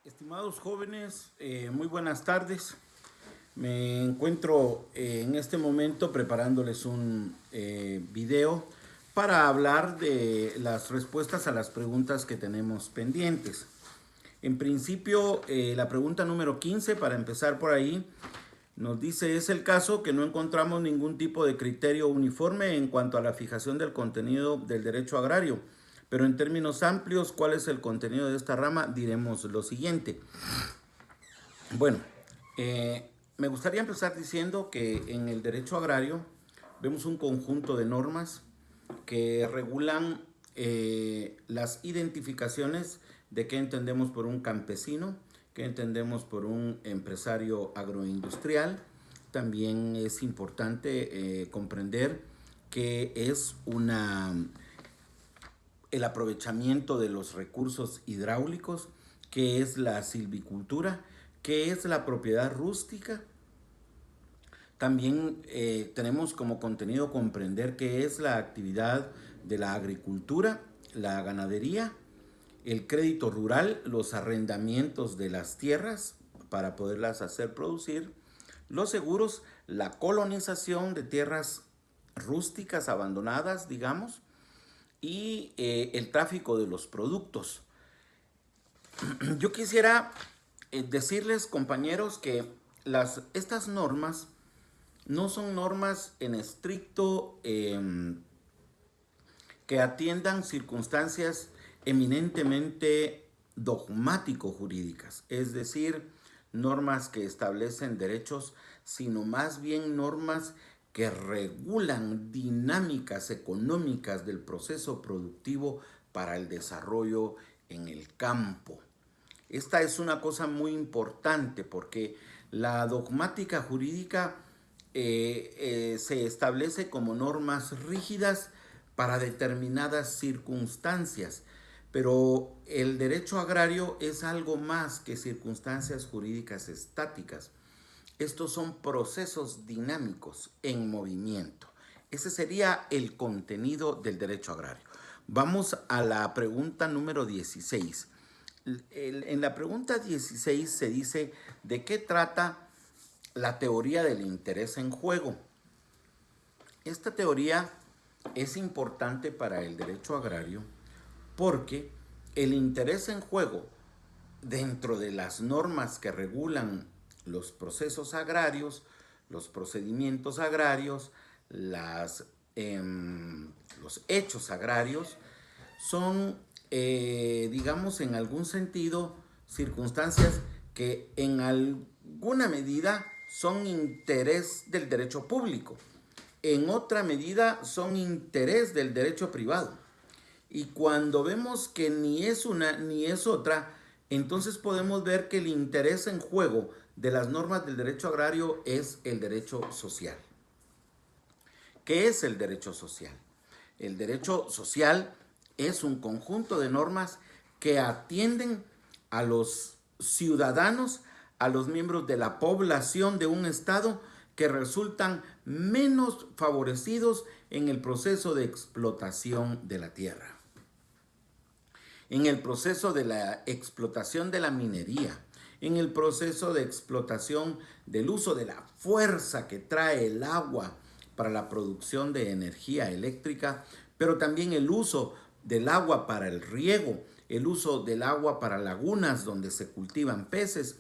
Estimados jóvenes, muy buenas tardes. Me encuentro en este momento preparándoles un video para hablar de las respuestas a las preguntas que tenemos pendientes. En principio, la pregunta número 15, para empezar por ahí, nos dice: es el caso que no encontramos ningún tipo de criterio uniforme en cuanto a la fijación del contenido del derecho agrario, pero en términos amplios, ¿cuál es el contenido de esta rama? Diremos lo siguiente. Bueno, me gustaría empezar diciendo que en el derecho agrario vemos un conjunto de normas que regulan las identificaciones de qué entendemos por un campesino, qué entendemos por un empresario agroindustrial. También es importante comprender que es el aprovechamiento de los recursos hidráulicos, qué es la silvicultura, qué es la propiedad rústica. También tenemos como contenido comprender qué es la actividad de la agricultura, la ganadería, el crédito rural, los arrendamientos de las tierras para poderlas hacer producir, los seguros, la colonización de tierras rústicas abandonadas, digamos, y el tráfico de los productos. Yo quisiera decirles, compañeros, que estas normas no son normas en estricto que atiendan circunstancias eminentemente dogmático-jurídicas, es decir, normas que establecen derechos, sino más bien normas que regulan dinámicas económicas del proceso productivo para el desarrollo en el campo. Esta es una cosa muy importante porque la dogmática jurídica se establece como normas rígidas para determinadas circunstancias, pero el derecho agrario es algo más que circunstancias jurídicas estáticas. Estos son procesos dinámicos en movimiento. Ese sería el contenido del derecho agrario. Vamos a la pregunta número 16. En la pregunta 16 se dice de qué trata la teoría del interés en juego. Esta teoría es importante para el derecho agrario porque el interés en juego dentro de las normas que regulan los procesos agrarios, los procedimientos agrarios, los hechos agrarios, son, digamos, en algún sentido, circunstancias que en alguna medida son interés del derecho público, en otra medida son interés del derecho privado. Y cuando vemos que ni es una ni es otra, entonces podemos ver que el interés en juego de las normas del derecho agrario es el derecho social. ¿Qué es el derecho social? El derecho social es un conjunto de normas que atienden a los ciudadanos, a los miembros de la población de un estado que resultan menos favorecidos en el proceso de explotación de la tierra, en el proceso de la explotación de la minería, en el proceso de explotación del uso de la fuerza que trae el agua para la producción de energía eléctrica, pero también el uso del agua para el riego, el uso del agua para lagunas donde se cultivan peces.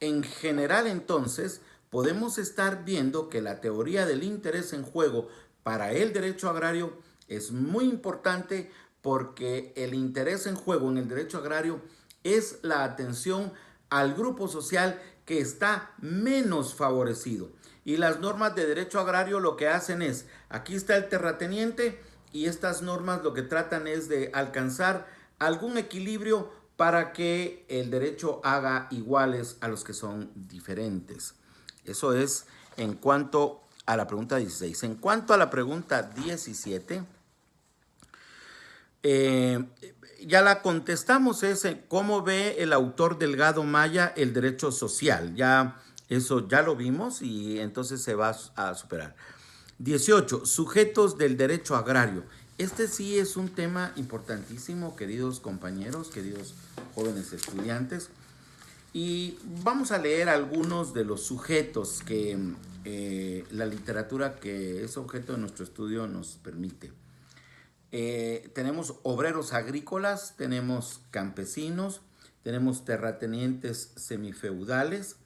En general, entonces, podemos estar viendo que la teoría del interés en juego para el derecho agrario es muy importante porque el interés en juego en el derecho agrario es la atención al grupo social que está menos favorecido. Y las normas de derecho agrario lo que hacen es, aquí está el terrateniente y estas normas lo que tratan es de alcanzar algún equilibrio para que el derecho haga iguales a los que son diferentes. Eso es en cuanto a la pregunta 16. En cuanto a la pregunta 17, ya la contestamos, es cómo ve el autor Delgado Maya el derecho social. Ya eso ya lo vimos y entonces se va a superar. 18. Sujetos del derecho agrario. Este sí es un tema importantísimo, queridos compañeros, queridos jóvenes estudiantes, Y vamos a leer algunos de los sujetos que la literatura que es objeto de nuestro estudio nos permite. Tenemos obreros agrícolas, tenemos campesinos, tenemos terratenientes semifeudales,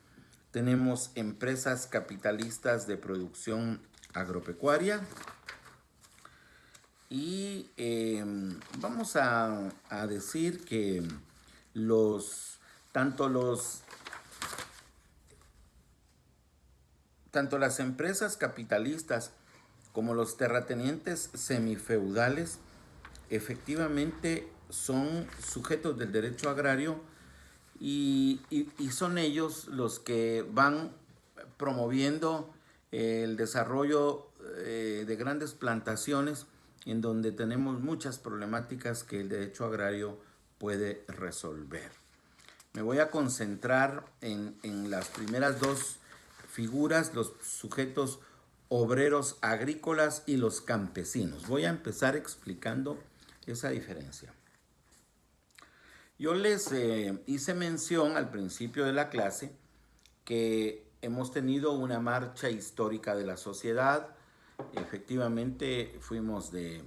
tenemos empresas capitalistas de producción agropecuaria y vamos a decir que tanto las empresas capitalistas como los terratenientes semifeudales efectivamente son sujetos del derecho agrario y son ellos los que van promoviendo el desarrollo de grandes plantaciones en donde tenemos muchas problemáticas que el derecho agrario puede resolver. Me voy a concentrar en las primeras dos figuras, los sujetos obreros agrícolas y los campesinos. Voy a empezar explicando esa diferencia. Yo les hice mención al principio de la clase que hemos tenido una marcha histórica de la sociedad. Efectivamente, fuimos de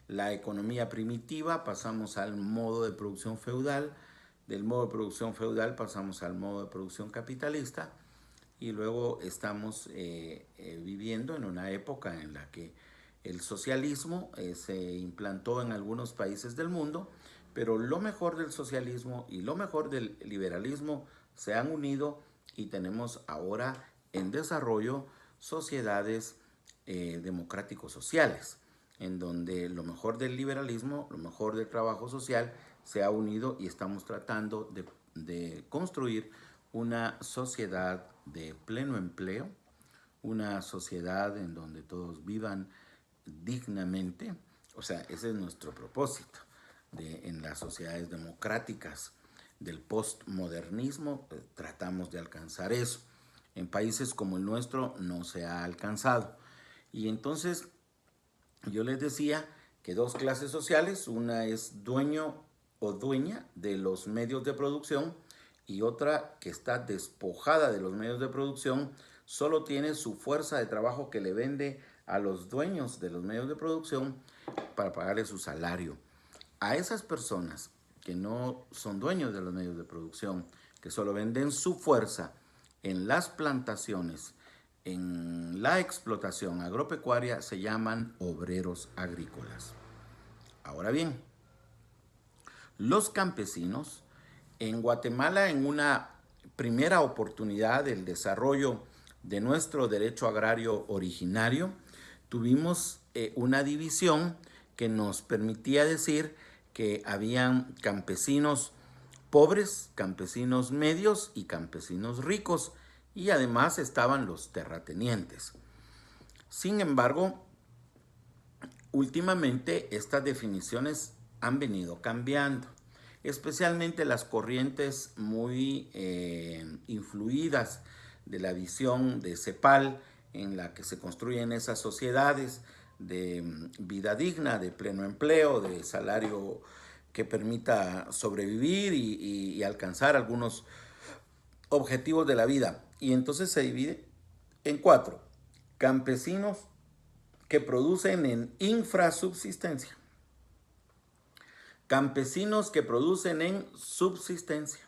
la economía primitiva, pasamos al modo de producción feudal, del modo de producción feudal pasamos al modo de producción capitalista y luego estamos viviendo en una época en la que el socialismo se implantó en algunos países del mundo, pero lo mejor del socialismo y lo mejor del liberalismo se han unido y tenemos ahora en desarrollo sociedades democráticos sociales, en donde lo mejor del liberalismo, lo mejor del trabajo social se ha unido y estamos tratando de construir una sociedad de pleno empleo, una sociedad en donde todos vivan dignamente. O sea, ese es nuestro propósito en las sociedades democráticas del postmodernismo. Tratamos de alcanzar eso. En países como el nuestro no se ha alcanzado. Y entonces yo les decía que dos clases sociales, una es dueño o dueña de los medios de producción y otra que está despojada de los medios de producción, solo tiene su fuerza de trabajo que le vende a los dueños de los medios de producción para pagarle su salario. A esas personas que no son dueños de los medios de producción, que solo venden su fuerza en las plantaciones, en la explotación agropecuaria, se llaman obreros agrícolas. Ahora bien, los campesinos en Guatemala, en una primera oportunidad del desarrollo de nuestro derecho agrario originario, tuvimos una división que nos permitía decir que habían campesinos pobres, campesinos medios y campesinos ricos, y además estaban los terratenientes. Sin embargo, últimamente estas definiciones han venido cambiando, especialmente las corrientes muy influidas de la visión de CEPAL, en la que se construyen esas sociedades de vida digna, de pleno empleo, de salario que permita sobrevivir y alcanzar algunos objetivos de la vida. Y entonces se divide en cuatro: campesinos que producen en infrasubsistencia, campesinos que producen en subsistencia,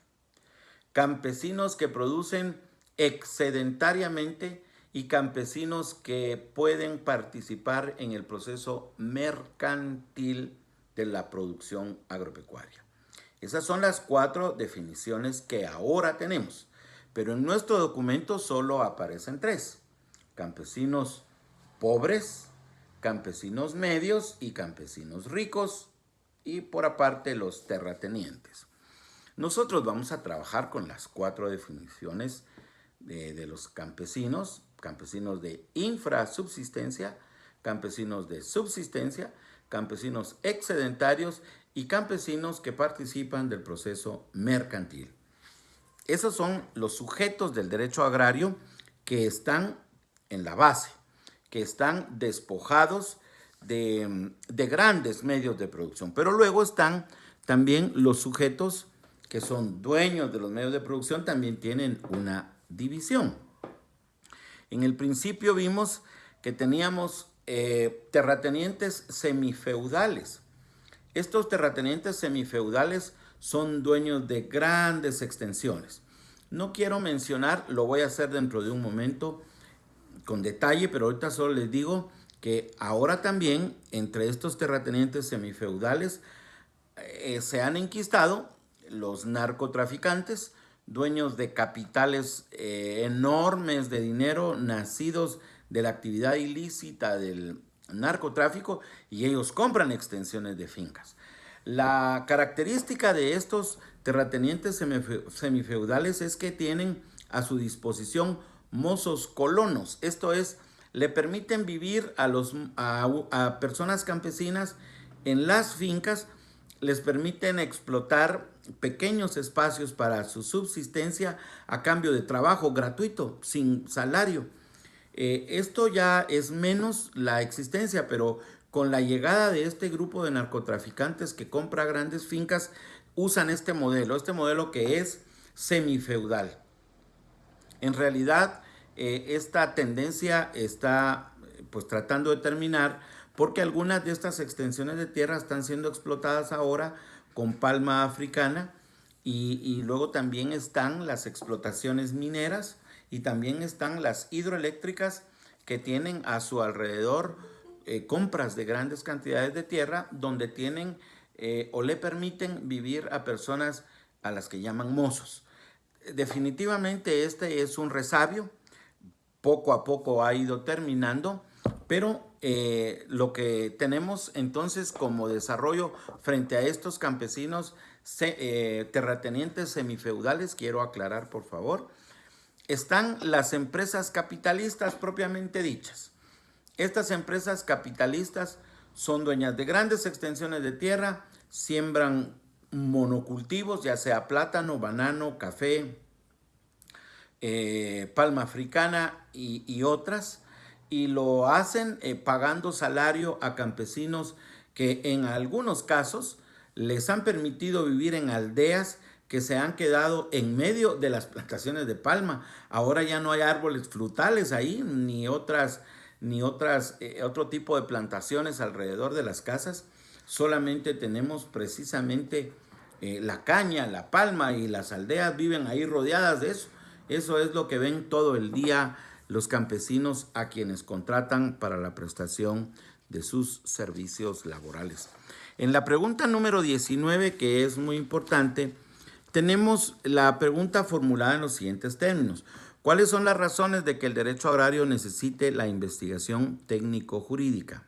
campesinos que producen excedentariamente y campesinos que pueden participar en el proceso mercantil de la producción agropecuaria. Esas son las cuatro definiciones que ahora tenemos, pero en nuestro documento solo aparecen tres: campesinos pobres, campesinos medios y campesinos ricos, y por aparte los terratenientes. Nosotros vamos a trabajar con las cuatro definiciones de los campesinos: campesinos de infrasubsistencia, campesinos de subsistencia, campesinos excedentarios y campesinos que participan del proceso mercantil. Esos son los sujetos del derecho agrario que están en la base, que están despojados de grandes medios de producción. Pero luego están también los sujetos que son dueños de los medios de producción, también tienen una división. En el principio vimos que teníamos terratenientes semifeudales. Estos terratenientes semifeudales son dueños de grandes extensiones. No quiero mencionar, lo voy a hacer dentro de un momento con detalle, pero ahorita solo les digo que ahora también entre estos terratenientes semifeudales se han enquistado los narcotraficantes, dueños de capitales enormes de dinero nacidos de la actividad ilícita del narcotráfico, y ellos compran extensiones de fincas. La característica de estos terratenientes semifeudales es que tienen a su disposición mozos colonos, esto es, le permiten vivir a personas campesinas en las fincas, les permiten explotar pequeños espacios para su subsistencia a cambio de trabajo gratuito, sin salario. Esto ya es menos la existencia, pero con la llegada de este grupo de narcotraficantes que compra grandes fincas, usan este modelo que es semifeudal. En realidad, esta tendencia está pues tratando de terminar porque algunas de estas extensiones de tierra están siendo explotadas ahora con palma africana y luego también están las explotaciones mineras y también están las hidroeléctricas que tienen a su alrededor compras de grandes cantidades de tierra donde tienen o le permiten vivir a personas a las que llaman mozos. Definitivamente este es un resabio, poco a poco ha ido terminando, pero lo que tenemos entonces como desarrollo frente a estos campesinos terratenientes semifeudales, quiero aclarar por favor, están las empresas capitalistas propiamente dichas. Estas empresas capitalistas son dueñas de grandes extensiones de tierra, siembran monocultivos, ya sea plátano, banano, café, palma africana y otras, y lo hacen pagando salario a campesinos que en algunos casos les han permitido vivir en aldeas que se han quedado en medio de las plantaciones de palma. Ahora ya no hay árboles frutales ahí, ni otro tipo de plantaciones alrededor de las casas. Solamente tenemos precisamente la caña, la palma, y las aldeas viven ahí rodeadas de eso. Eso es lo que ven todo el día los campesinos a quienes contratan para la prestación de sus servicios laborales. En la pregunta número 19, que es muy importante, tenemos la pregunta formulada en los siguientes términos. ¿Cuáles son las razones de que el derecho agrario necesite la investigación técnico-jurídica?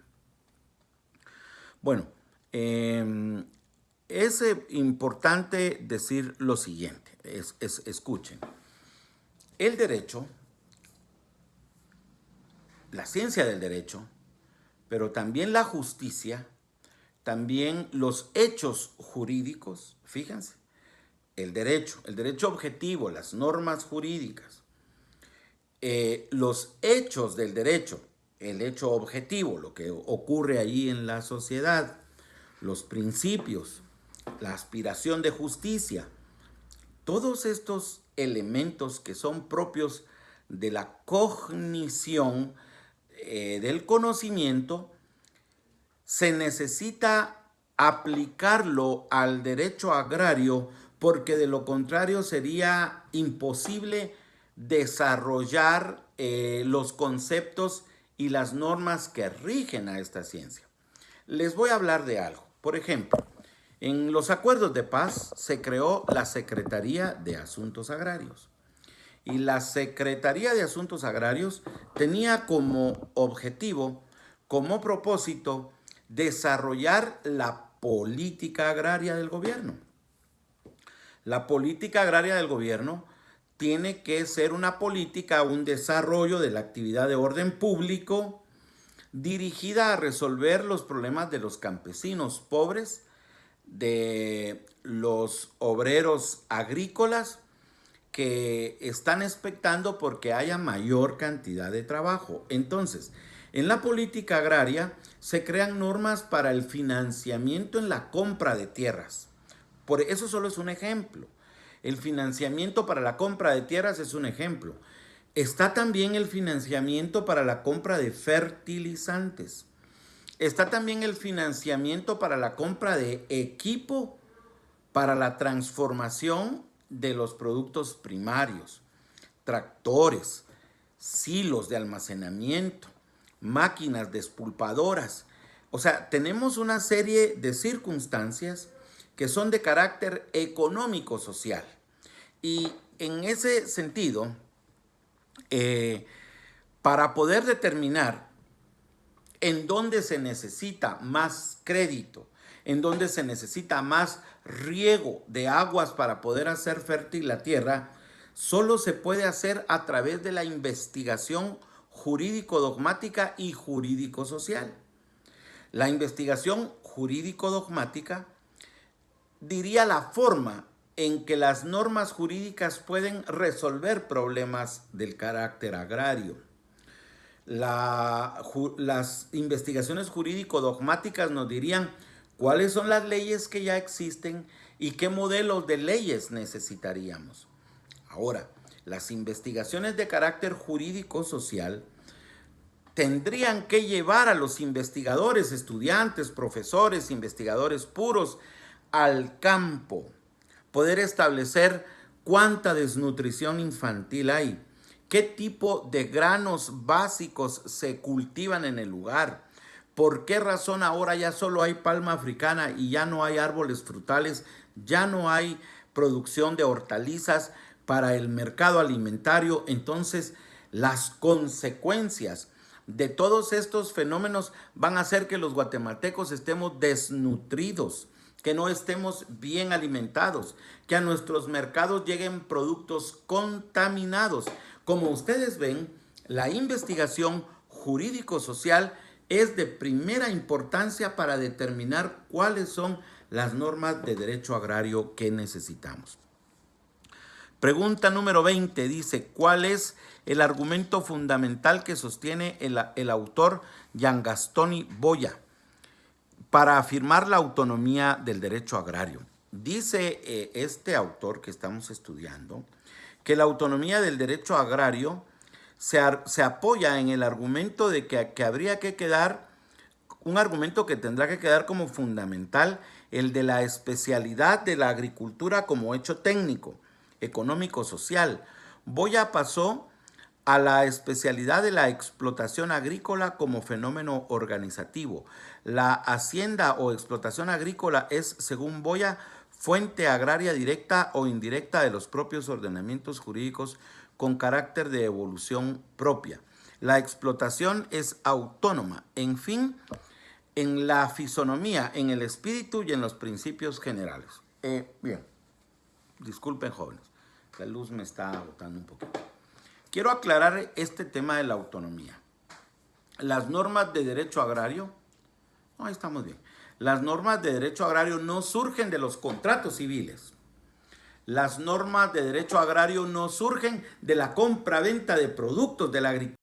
Bueno, es importante decir lo siguiente, escuchen. El derecho, la ciencia del derecho, pero también la justicia, también los hechos jurídicos, fíjense, el derecho objetivo, las normas jurídicas, los hechos del derecho, el hecho objetivo, lo que ocurre allí en la sociedad, los principios, la aspiración de justicia, todos estos elementos que son propios de la cognición, del conocimiento, se necesita aplicarlo al derecho agrario porque de lo contrario sería imposible desarrollar los conceptos y las normas que rigen a esta ciencia. Les voy a hablar de algo. Por ejemplo, en los acuerdos de paz se creó la Secretaría de Asuntos Agrarios. Y la Secretaría de Asuntos Agrarios tenía como objetivo, como propósito, desarrollar la política agraria del gobierno. La política agraria del gobierno tiene que ser una política, un desarrollo de la actividad de orden público dirigida a resolver los problemas de los campesinos pobres, de los obreros agrícolas que están expectando porque haya mayor cantidad de trabajo. Entonces, en la política agraria se crean normas para el financiamiento en la compra de tierras, Por eso solo es un ejemplo. El financiamiento para la compra de tierras es un ejemplo. Está también el financiamiento para la compra de fertilizantes. Está también el financiamiento para la compra de equipo para la transformación de los productos primarios, tractores, silos de almacenamiento, máquinas despulpadoras. O sea, tenemos una serie de circunstancias que son de carácter económico-social. Y en ese sentido, para poder determinar en dónde se necesita más crédito, en dónde se necesita más riego de aguas para poder hacer fértil la tierra, solo se puede hacer a través de la investigación jurídico-dogmática y jurídico-social. La investigación jurídico-dogmática diría la forma en que las normas jurídicas pueden resolver problemas del carácter agrario. Las investigaciones jurídico-dogmáticas nos dirían cuáles son las leyes que ya existen y qué modelos de leyes necesitaríamos. Ahora, las investigaciones de carácter jurídico-social tendrían que llevar a los investigadores, estudiantes, profesores, investigadores puros al campo, poder establecer cuánta desnutrición infantil hay, qué tipo de granos básicos se cultivan en el lugar, por qué razón ahora ya solo hay palma africana y ya no hay árboles frutales, ya no hay producción de hortalizas para el mercado alimentario. Entonces, las consecuencias de todos estos fenómenos van a hacer que los guatemaltecos estemos desnutridos, que no estemos bien alimentados, que a nuestros mercados lleguen productos contaminados. Como ustedes ven, la investigación jurídico-social es de primera importancia para determinar cuáles son las normas de derecho agrario que necesitamos. Pregunta número 20 dice, ¿cuál es el argumento fundamental que sostiene el autor Giangastoni Boya para afirmar la autonomía del derecho agrario? Dice este autor que estamos estudiando que la autonomía del derecho agrario se apoya en el argumento de que habría que quedar, un argumento que tendrá que quedar como fundamental, el de la especialidad de la agricultura como hecho técnico, económico, social. Boya pasó a la especialidad de la explotación agrícola como fenómeno organizativo. La hacienda o explotación agrícola es, según Boya, fuente agraria directa o indirecta de los propios ordenamientos jurídicos con carácter de evolución propia. La explotación es autónoma, en fin, en la fisonomía, en el espíritu y en los principios generales. Bien, disculpen jóvenes, la luz me está agotando un poquito. Quiero aclarar este tema de la autonomía. Las normas de derecho agrario, ahí estamos bien. Las normas de derecho agrario no surgen de los contratos civiles. Las normas de derecho agrario no surgen de la compra-venta de productos de la agricultura.